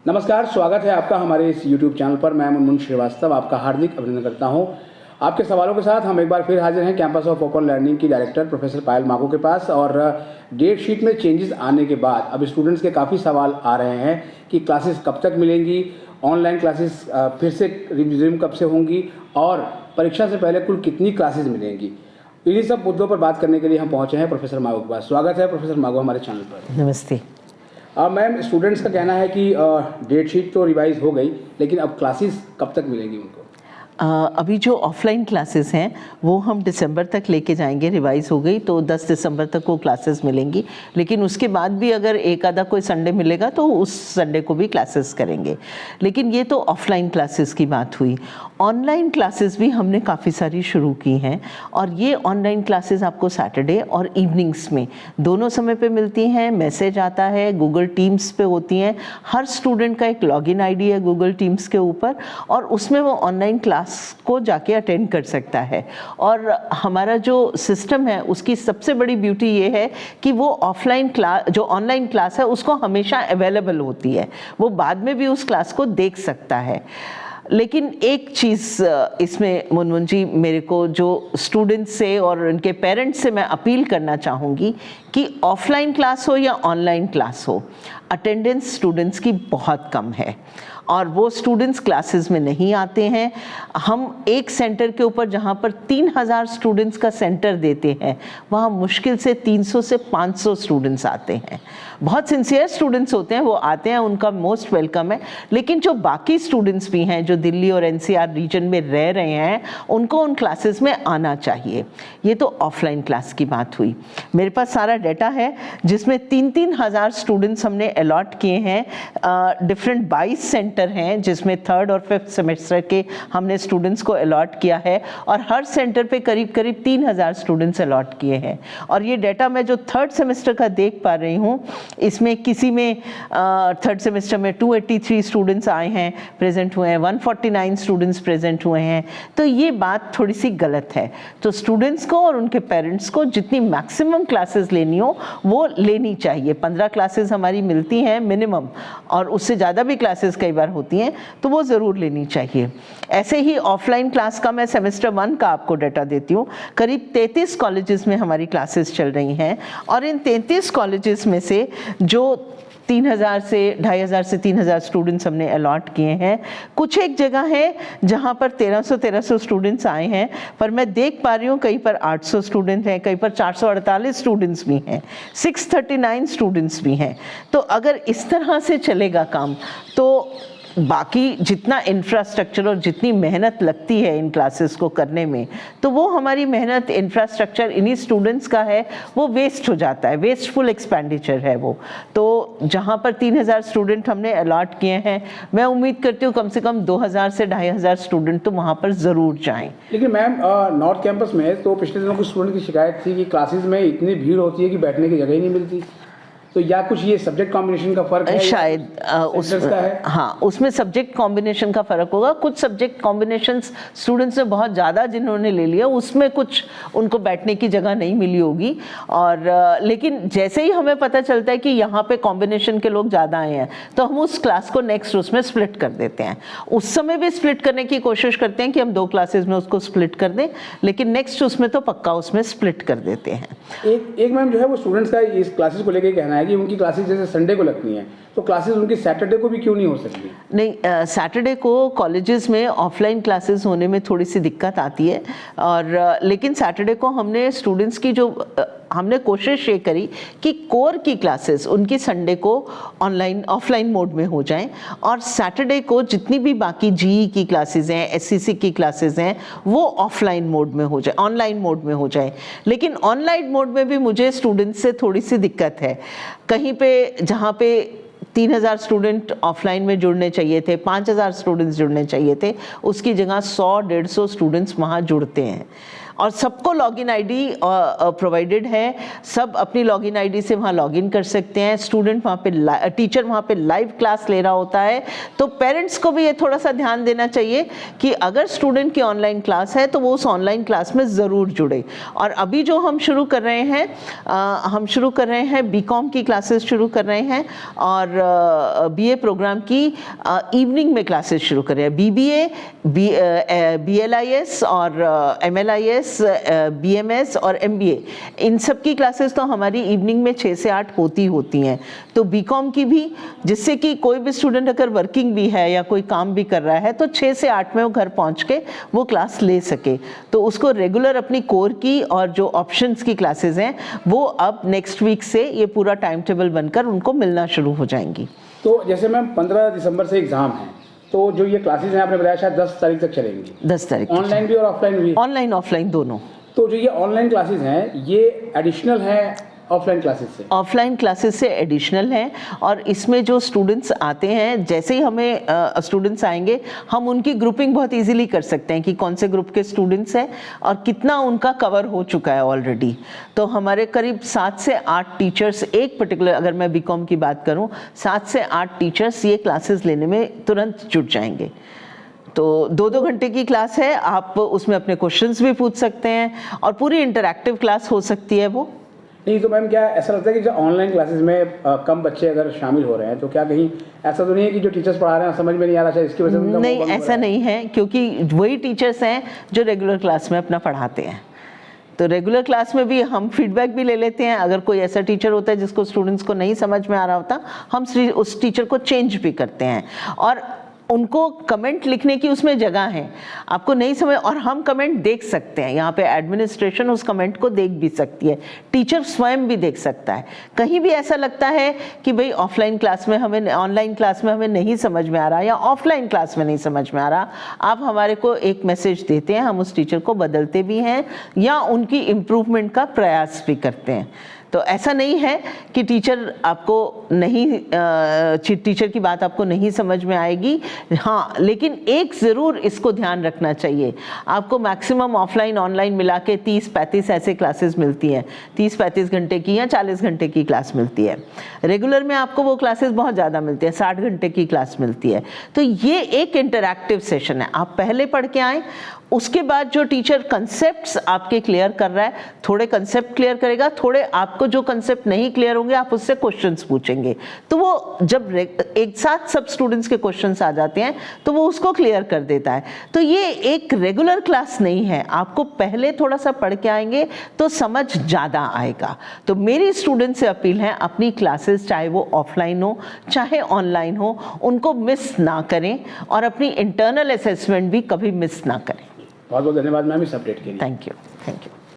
नमस्कार, स्वागत है आपका हमारे इस YouTube चैनल पर। मैं मुनमुन श्रीवास्तव आपका हार्दिक अभिनंदन करता हूं। आपके सवालों के साथ हम एक बार फिर हाजिर हैं कैंपस ऑफ ओपन लर्निंग की डायरेक्टर प्रोफेसर पायल माको के पास। और डेट शीट में चेंजेस आने के बाद अब स्टूडेंट्स के काफ़ी सवाल आ रहे हैं कि क्लासेस कब तक मिलेंगी, ऑनलाइन क्लासेस फिर से रिज्यूम कब से होंगी और परीक्षा से पहले कुल कितनी क्लासेस मिलेंगी। इन्हीं सब मुद्दों पर बात करने के लिए हम पहुँचे हैं प्रोफेसर माको के पास। स्वागत है प्रोफेसर माको हमारे चैनल पर। नमस्ते। मैम, स्टूडेंट्स का कहना है कि डेट शीट तो रिवाइज हो गई, लेकिन अब क्लासेस कब तक मिलेंगी उनको? अभी जो ऑफलाइन क्लासेस हैं वो हम दिसंबर तक लेके जाएंगे। रिवाइज हो गई तो 10 दिसंबर तक वो क्लासेस मिलेंगी, लेकिन उसके बाद भी अगर एक आधा कोई संडे मिलेगा तो उस संडे को भी क्लासेस करेंगे। लेकिन ये तो ऑफलाइन क्लासेस की बात हुई। ऑनलाइन क्लासेस भी हमने काफ़ी सारी शुरू की हैं और ये ऑनलाइन क्लासेस आपको सैटरडे और इवनिंग्स में दोनों समय पे मिलती हैं। मैसेज आता है, गूगल टीम्स पे होती हैं। हर स्टूडेंट का एक लॉगिन आईडी है गूगल टीम्स के ऊपर और उसमें वो ऑनलाइन क्लास को जाके अटेंड कर सकता है। और हमारा जो सिस्टम है उसकी सबसे बड़ी ब्यूटी ये है कि वो ऑफलाइन क्लास जो ऑनलाइन क्लास है उसको हमेशा अवेलेबल होती है, वो बाद में भी उस क्लास को देख सकता है। लेकिन एक चीज़ इसमें मुनमुन जी, मेरे को जो स्टूडेंट्स से और उनके पेरेंट्स से मैं अपील करना चाहूँगी कि ऑफलाइन क्लास हो या ऑनलाइन क्लास हो, अटेंडेंस स्टूडेंट्स की बहुत कम है और वो स्टूडेंट्स क्लासेस में नहीं आते हैं। हम एक सेंटर के ऊपर जहाँ पर 3000 स्टूडेंट्स का सेंटर देते हैं वहाँ मुश्किल से 300 से 500 स्टूडेंट्स आते हैं। बहुत सिंसियर स्टूडेंट्स होते हैं, वो आते हैं, उनका मोस्ट वेलकम है। लेकिन जो बाकी स्टूडेंट्स भी हैं जो दिल्ली और एनसीआर रीजन में रह रहे हैं उनको उन क्लासेस में आना चाहिए। ये तो ऑफलाइन क्लास की बात हुई। मेरे पास सारा डाटा है जिसमें 3-3 हज़ार स्टूडेंट्स हमने अलॉट किए हैं। डिफरेंट 22 सेंटर हैं जिसमें 3rd और 5th सेमेस्टर के हमने स्टूडेंट्स को अलॉट किया है और हर सेंटर पे करीब 3000 स्टूडेंट्स अलॉट किए हैं। और ये डाटा मैं जो 3rd सेमेस्टर का देख पा रही हूँ, इसमें किसी में 3rd सेमेस्टर में 283 स्टूडेंट्स आए हैं, प्रेजेंट हुए हैं, 149 स्टूडेंट्स प्रेजेंट हुए हैं। तो ये बात थोड़ी सी गलत है। तो स्टूडेंट्स को और उनके पेरेंट्स को जितनी मैक्सिमम क्लासेस लेनी हो वो लेनी चाहिए। 15 क्लासेस हमारी मिलती हैं मिनिमम और उससे ज़्यादा भी क्लासेस कई बार होती हैं, तो वो ज़रूर लेनी चाहिए। ऐसे ही ऑफलाइन क्लास का मैं सेमेस्टर 1 का आपको डाटा देती हूँ। करीब 33 कॉलेजेस में हमारी क्लासेस चल रही हैं और इन 33 कॉलेजेस में से जो 3000 से 2500 से 3000 स्टूडेंट्स हमने अलॉट किए हैं। कुछ एक जगह है जहाँ पर 1300 स्टूडेंट्स आए हैं, पर मैं देख पा रही हूँ कहीं पर 800 स्टूडेंट हैं, कहीं पर 448 स्टूडेंट्स भी हैं, 639 स्टूडेंट्स भी हैं। तो अगर इस तरह से चलेगा काम तो बाकी जितना इंफ्रास्ट्रक्चर और जितनी मेहनत लगती है इन क्लासेस को करने में, तो वो हमारी मेहनत, इंफ्रास्ट्रक्चर इन्हीं स्टूडेंट्स का है, वो वेस्ट हो जाता है, वेस्टफुल एक्सपेंडिचर है वो। तो जहाँ पर 3000 स्टूडेंट हमने अलॉट किए हैं, मैं उम्मीद करती हूँ कम से कम 2000 से 2500 स्टूडेंट तो वहाँ पर ज़रूर जाएँ। लेकिन मैम, नॉर्थ कैंपस में तो पिछले दिनों कुछ स्टूडेंट की शिकायत थी कि क्लासेस में इतनी भीड़ होती है कि बैठने की जगह ही नहीं मिलती। तो या कुछ ये सब्जेक्ट कॉम्बिनेशन का फर्क है शायद उसका है? हाँ, उसमें सब्जेक्ट कॉम्बिनेशन का फ़र्क होगा। कुछ सब्जेक्ट कॉम्बिनेशंस स्टूडेंट्स ने बहुत ज़्यादा जिन्होंने ले लिया उसमें कुछ उनको बैठने की जगह नहीं मिली होगी। और लेकिन जैसे ही हमें पता चलता है कि यहाँ पे कॉम्बिनेशन के लोग ज़्यादा आए हैं तो हम उस क्लास को नेक्स्ट उसमें स्प्लिट कर देते हैं। उस समय भी स्प्लिट करने की कोशिश करते हैं कि हम 2 क्लासेज में उसको स्प्लिट कर दें, लेकिन नेक्स्ट उसमें तो पक्का उसमें स्प्लिट कर देते हैं। एक मैम जो है वो स्टूडेंट्स का इस क्लासेस को लेकर कहना है कि उनकी क्लासेस जैसे संडे को लगती हैं तो क्लासेस उनकी सैटरडे को भी क्यों नहीं हो सकती? नहीं, सैटरडे को कॉलेजेस में ऑफलाइन क्लासेस होने में थोड़ी सी दिक्कत आती है और लेकिन सैटरडे को हमने स्टूडेंट्स की जो हमने कोशिश ये करी कि कोर की क्लासेस उनकी संडे को ऑफलाइन मोड में हो जाएं और सैटरडे को जितनी भी बाकी जीई की क्लासेस हैं, एससीसी की क्लासेस हैं, वो ऑफलाइन मोड में हो जाए, ऑनलाइन मोड में हो जाए। लेकिन ऑनलाइन मोड में भी मुझे स्टूडेंट्स से थोड़ी सी दिक्कत है। कहीं पे जहाँ पे 3000 स्टूडेंट ऑफलाइन में जुड़ने चाहिए थे, 5000 स्टूडेंट्स जुड़ने चाहिए थे, उसकी जगह 100-150 स्टूडेंट्स वहाँ जुड़ते हैं और सबको लॉगिन आईडी प्रोवाइडेड है, सब अपनी लॉगिन आईडी से वहाँ लॉगिन कर सकते हैं। स्टूडेंट वहाँ पे टीचर वहाँ पे लाइव क्लास ले रहा होता है। तो पेरेंट्स को भी ये थोड़ा सा ध्यान देना चाहिए कि अगर स्टूडेंट की ऑनलाइन क्लास है तो वो उस ऑनलाइन क्लास में ज़रूर जुड़े। और अभी जो हम शुरू कर रहे हैं, हम शुरू कर रहे हैं बीकॉम की क्लासेस शुरू कर रहे हैं और बीए प्रोग्राम की इवनिंग में क्लासेस शुरू कर रहे हैं। बीबीए, बीएलआईएस और एमएलआईएस, बीएमएस और एमबीए, इन सब की क्लासेस तो हमारी इवनिंग में 6 से 8 होती हैं। तो बीकॉम की भी, जिससे कि कोई भी स्टूडेंट अगर वर्किंग भी है या कोई काम भी कर रहा है तो 6 से 8 में वो घर पहुंच के वो क्लास ले सके। तो उसको रेगुलर अपनी कोर की और जो ऑप्शंस की क्लासेस हैं वो अब नेक्स्ट वीक से ये पूरा टाइम टेबल बनकर उनको मिलना शुरू हो जाएंगी। तो जैसे मैम 15 दिसंबर से एग्ज़ाम है, तो जो ये क्लासेस हैं आपने बताया शायद 10 तारीख तक चलेंगी। 10 तारीख ऑनलाइन भी और ऑफलाइन भी? ऑनलाइन ऑफलाइन दोनों। तो जो ये ऑनलाइन क्लासेस हैं ये एडिशनल हैं ऑफलाइन क्लासेस से? ऑफलाइन क्लासेस से एडिशनल हैं और इसमें जो स्टूडेंट्स आते हैं, जैसे ही हमें स्टूडेंट्स आएंगे हम उनकी ग्रुपिंग बहुत इजीली कर सकते हैं कि कौन से ग्रुप के स्टूडेंट्स हैं और कितना उनका कवर हो चुका है ऑलरेडी। तो हमारे करीब 7 से 8 टीचर्स, एक पर्टिकुलर अगर मैं बीकॉम की बात करूं, 7 से 8 टीचर्स ये क्लासेस लेने में तुरंत जुट जाएंगे। तो 2-2 घंटे की क्लास है, आप उसमें अपने क्वेश्चंस भी पूछ सकते हैं और पूरी इंटरैक्टिव क्लास हो सकती है वो। नहीं तो मैम क्या ऐसा लगता है कि जो ऑनलाइन क्लासेस में कम बच्चे अगर शामिल हो रहे हैं तो क्या कहीं ऐसा तो नहीं है कि जो टीचर्स पढ़ा रहे हैं समझ में नहीं आ रहा है, इसकी वजह से? नहीं, ऐसा नहीं है, क्योंकि वही टीचर्स हैं जो रेगुलर क्लास में अपना पढ़ाते हैं। तो रेगुलर क्लास में भी हम फीडबैक भी ले लेते हैं। अगर कोई ऐसा टीचर होता है जिसको स्टूडेंट्स को नहीं समझ में आ रहा होता, हम उस टीचर को चेंज भी करते हैं और उनको कमेंट लिखने की उसमें जगह है। आपको नहीं समझ, और हम कमेंट देख सकते हैं, यहाँ पे एडमिनिस्ट्रेशन उस कमेंट को देख भी सकती है, टीचर स्वयं भी देख सकता है। कहीं भी ऐसा लगता है कि भाई ऑफलाइन क्लास में हमें, ऑनलाइन क्लास में हमें नहीं समझ में आ रहा या ऑफलाइन क्लास में नहीं समझ में आ रहा, आप हमारे को एक मैसेज देते हैं, हम उस टीचर को बदलते भी हैं या उनकी इम्प्रूवमेंट का प्रयास भी करते हैं। तो ऐसा नहीं है कि टीचर आपको नहीं, टीचर की बात आपको नहीं समझ में आएगी। हाँ, लेकिन एक ज़रूर इसको ध्यान रखना चाहिए, आपको मैक्सिमम ऑफलाइन ऑनलाइन मिला के 30-35 ऐसे क्लासेस मिलती हैं, 30-35 घंटे की या 40 घंटे की क्लास मिलती है। रेगुलर में आपको वो क्लासेस बहुत ज़्यादा मिलती है, 60 घंटे की क्लास मिलती है। तो ये एक इंटरैक्टिव सेशन है, आप पहले पढ़ के आएँ, उसके बाद जो टीचर कंसेप्ट्स आपके क्लियर कर रहा है, थोड़े कंसेप्ट क्लियर करेगा, थोड़े आपको जो कंसेप्ट नहीं क्लियर होंगे आप उससे क्वेश्चंस पूछेंगे। तो वो जब एक साथ सब स्टूडेंट्स के क्वेश्चंस आ जाते हैं तो वो उसको क्लियर कर देता है। तो ये एक रेगुलर क्लास नहीं है, आपको पहले थोड़ा सा पढ़ के आएंगे तो समझ ज़्यादा आएगा। तो मेरी स्टूडेंट से अपील है, अपनी क्लासेस चाहे वो ऑफलाइन हो चाहे ऑनलाइन हो, उनको मिस ना करें और अपनी इंटरनल असेसमेंट भी कभी मिस ना करें। बहुत बहुत धन्यवाद मैम इस अपडेट के लिए। Thank you, thank you.